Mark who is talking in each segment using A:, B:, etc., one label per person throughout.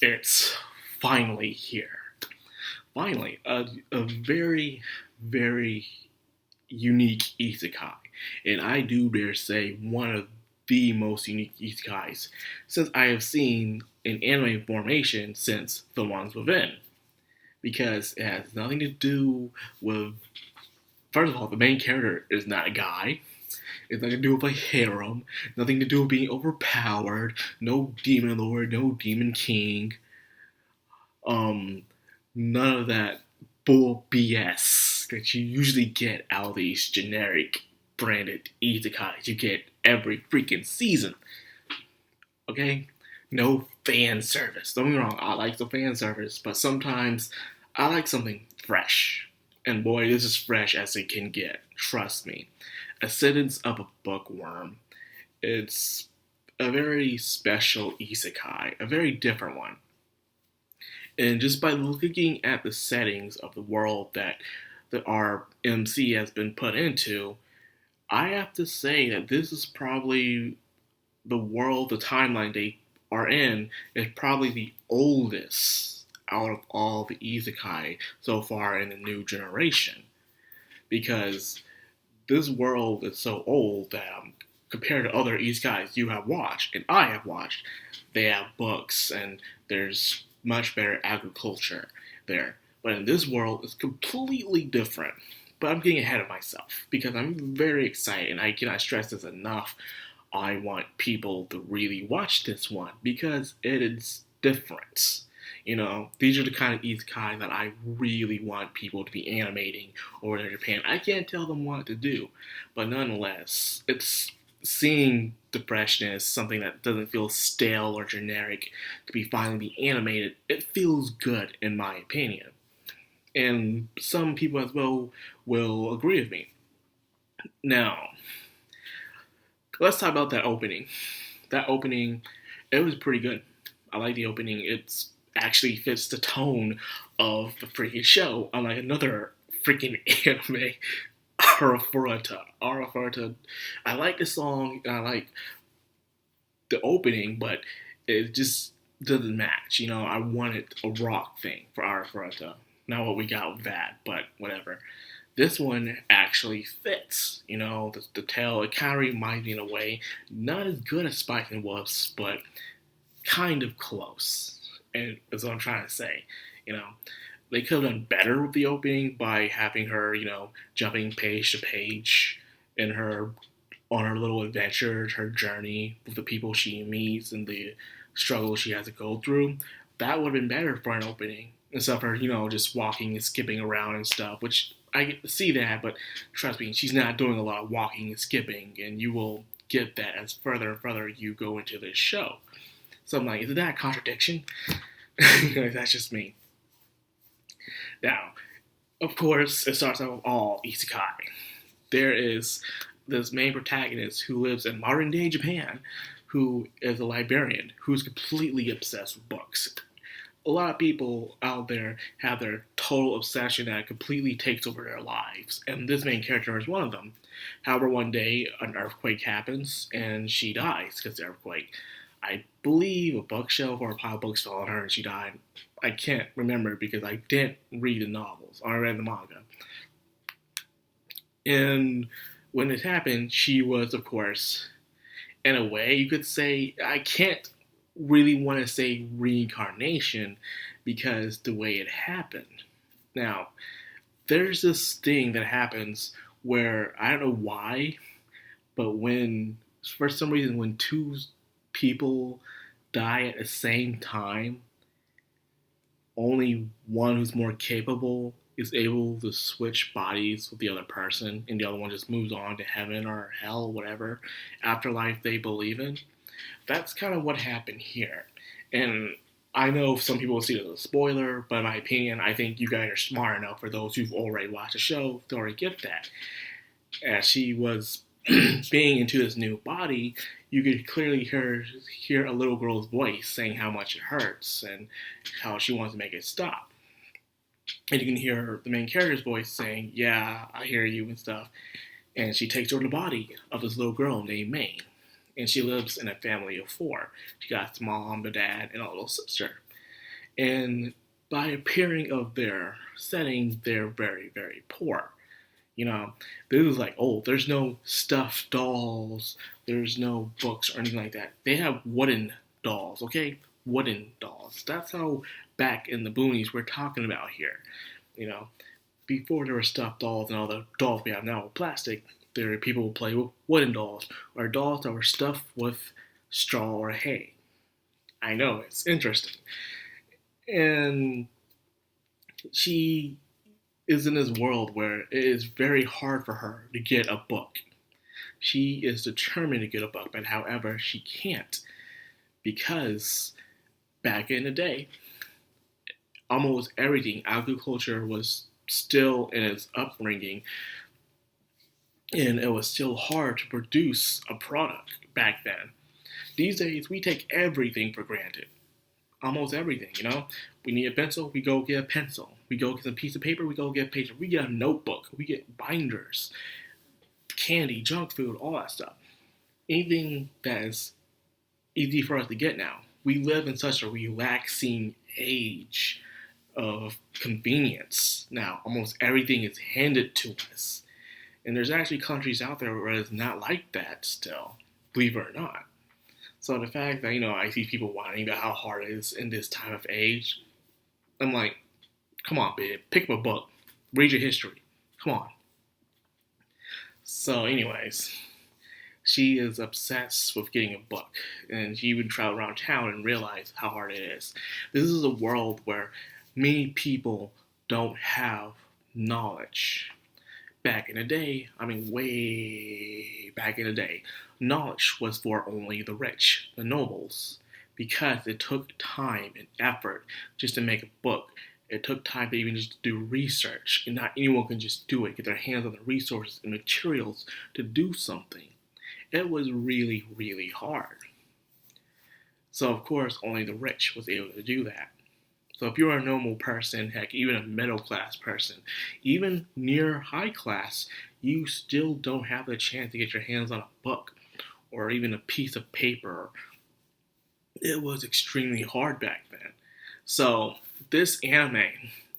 A: It's finally here. Finally, a very, very unique isekai. And I do dare say one of the most unique isekais since I have seen in anime formation since The Ones Within. Because it has nothing to do with, first of all, the main character is not a guy. It's nothing to do with a harem. Nothing to do with being overpowered. No demon lord, no demon king. Um, None of that bull BS that you usually get out of these generic branded isekais you get every freaking season. Okay? No fan service. Don't get me wrong, I like the fan service, but sometimes I like something fresh. And boy, this is fresh as it can get. Trust me. Ascendance of a Bookworm. It's a very special isekai, a very different one. And just by looking at the settings of the world that our MC has been put into, I have to say that this is probably the world, the timeline they are in, is probably the oldest out of all the isekai so far in the new generation. Because this world is so old that compared to other isekais you have watched and I have watched, they have books and there's much better agriculture there. But in this world, it's completely different. But I'm getting ahead of myself because I'm very excited and I cannot stress this enough. I want people to really watch this one because it is different. These are the kind of isekai that I really want people to be animating over there in Japan. I can't tell them what to do, but nonetheless, it's seeing the freshness, something that doesn't feel stale or generic, to be finally be animated. It feels good, in my opinion, and some people as well will agree with me. Now, let's talk about that opening. That opening, it was pretty good. I like the opening. It's actually fits the tone of the freaking show, unlike another freaking anime, Arafureta. I like the song, and I like the opening, but it just doesn't match. I wanted a rock thing for Arafureta. Not what we got with that, but whatever. This one actually fits. The tale, it kind of reminds me in a way, not as good as Spike and Wolves, but kind of close. And that's what I'm trying to say. You know, they could have done better with the opening by having her, jumping page to page in her on her little adventure, her journey with the people she meets and the struggles she has to go through. That would have been better for an opening instead of her, just walking and skipping around and stuff. Which I get to see that, but trust me, she's not doing a lot of walking and skipping, and you will get that as further and further you go into this show. So I'm like, is that a contradiction? That's just me. Now, of course, it starts out with all isekai. There is this main protagonist who lives in modern day Japan, who is a librarian who's completely obsessed with books. A lot of people out there have their total obsession that completely takes over their lives, and this main character is one of them. However, one day an earthquake happens and she dies because of the earthquake. I believe a bookshelf or a pile of books fell on her and she died. I can't remember because I didn't read the novels. I read the manga. And when this happened, she was, of course, in a way, you could say, I can't really want to say reincarnation because the way it happened. Now, there's this thing that happens where I don't know why, but for some reason, when two people die at the same time, only one who's more capable is able to switch bodies with the other person, and the other one just moves on to heaven or hell, whatever afterlife they believe in. That's kind of what happened here. And I know some people will see it as a spoiler, but in my opinion, I think you guys are smart enough, for those who've already watched the show, to already get that. As she was being into this new body, you could clearly hear a little girl's voice saying how much it hurts and how she wants to make it stop. And you can hear the main character's voice saying, "Yeah, I hear you," and stuff. And she takes over the body of this little girl named May. And she lives in a family of four. She got a mom, a dad, and a little sister. And by appearing of their setting, they're very, very poor. You know, this is like, oh, there's no stuffed dolls, there's no books or anything like that. They have wooden dolls, okay? Wooden dolls. That's how back in the boonies we're talking about here. You know, before there were stuffed dolls and all the dolls we have now with plastic, there were people who play with wooden dolls or dolls that were stuffed with straw or hay. I know, it's interesting. And she is in this world where it is very hard for her to get a book. She is determined to get a book, but however, she can't because back in the day, almost everything, agriculture was still in its upbringing, and it was still hard to produce a product back then. These days, we take everything for granted. Almost everything, you know? We need a pencil, we go get a pencil. We go get a piece of paper, we go get a paper. We get a notebook, we get binders, candy, junk food, all that stuff. Anything that is easy for us to get now. We live in such a relaxing age of convenience now. Almost everything is handed to us. And there's actually countries out there where it's not like that still, believe it or not. So the fact that, I see people whining about how hard it is in this time of age, I'm like, come on, babe, pick up a book, read your history, come on. So anyways, she is obsessed with getting a book, and she would travel around town and realize how hard it is. This is a world where many people don't have knowledge. Back in the day, way back in the day, knowledge was for only the rich, the nobles, because it took time and effort just to make a book. It took time to even just do research, and not anyone can just do it, get their hands on the resources and materials to do something. It was really, really hard. So of course, only the rich was able to do that. So if you're a normal person, heck, even a middle class person, even near high class, you still don't have the chance to get your hands on a book or even a piece of paper. It was extremely hard back then. So this anime,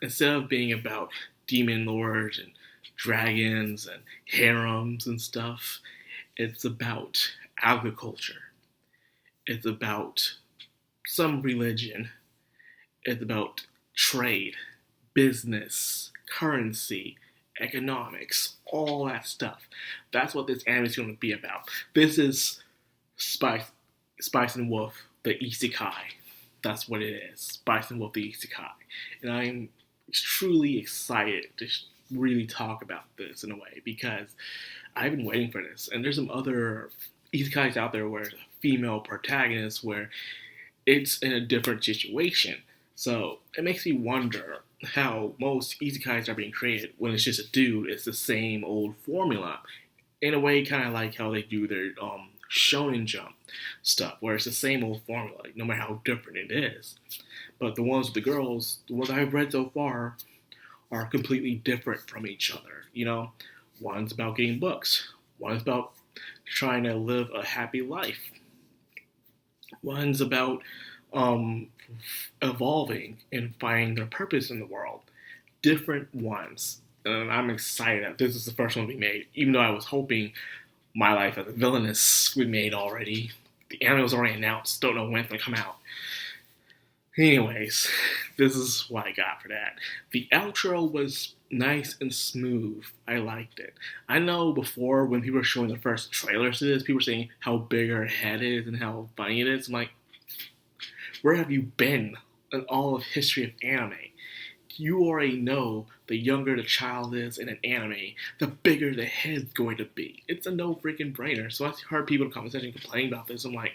A: instead of being about demon lords and dragons and harems and stuff, it's about agriculture. It's about some religion. It's about trade, business, currency, economics, all that stuff. That's what this anime is going to be about. This is Spice and Wolf, the Isekai. That's what it is. Spice and Wolf, the Isekai. And I'm truly excited to really talk about this in a way because I've been waiting for this. And there's some other Isekais out there where the female protagonist where it's in a different situation. So it makes me wonder how most isekais are being created when it's just a dude. It's the same old formula. In a way, kind of like how they do their Shonen Jump stuff, where it's the same old formula, no matter how different it is. But the ones with the girls, the ones I've read so far, are completely different from each other. One's about getting books. One's about trying to live a happy life. One's about evolving and finding their purpose in the world. Different ones. And I'm excited that this is the first one we made, even though I was hoping My Life as a Villainess we made already. The anime was already announced, don't know when it's going to come out. Anyways, this is what I got for that. The outro was nice and smooth. I liked it. I know before when people were showing the first trailers to this, people were saying how big her head is and how funny it is. I'm like, where have you been in all of history of anime? You already know the younger the child is in an anime, the bigger the head's going to be. It's a no freaking brainer. So I heard people in the comment section complain about this. I'm like,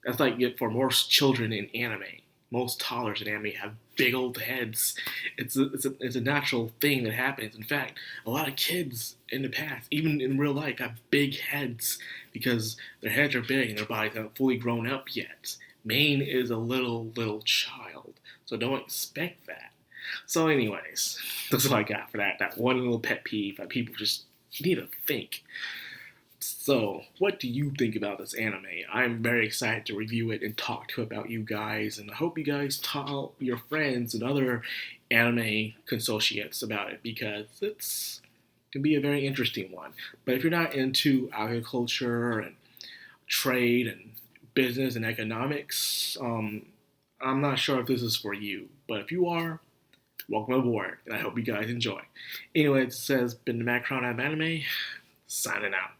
A: that's like it for most children in anime. Most toddlers in anime have big old heads. It's a natural thing that happens. In fact, a lot of kids in the past, even in real life, have big heads because their heads are big and their bodies haven't fully grown up yet. Maine is a little child, so don't expect that. So anyways, that's what I got for that one little pet peeve that people just need to think. So, what do you think about this anime? I'm very excited to review it and talk to about you guys, and I hope you guys tell your friends and other anime consociates about it because it's can be a very interesting one. But if you're not into agriculture and trade and business and economics, I'm not sure if this is for you. But if you are, welcome aboard, and I hope you guys enjoy. Anyway, it says been the Madcrownxox Anime, signing out.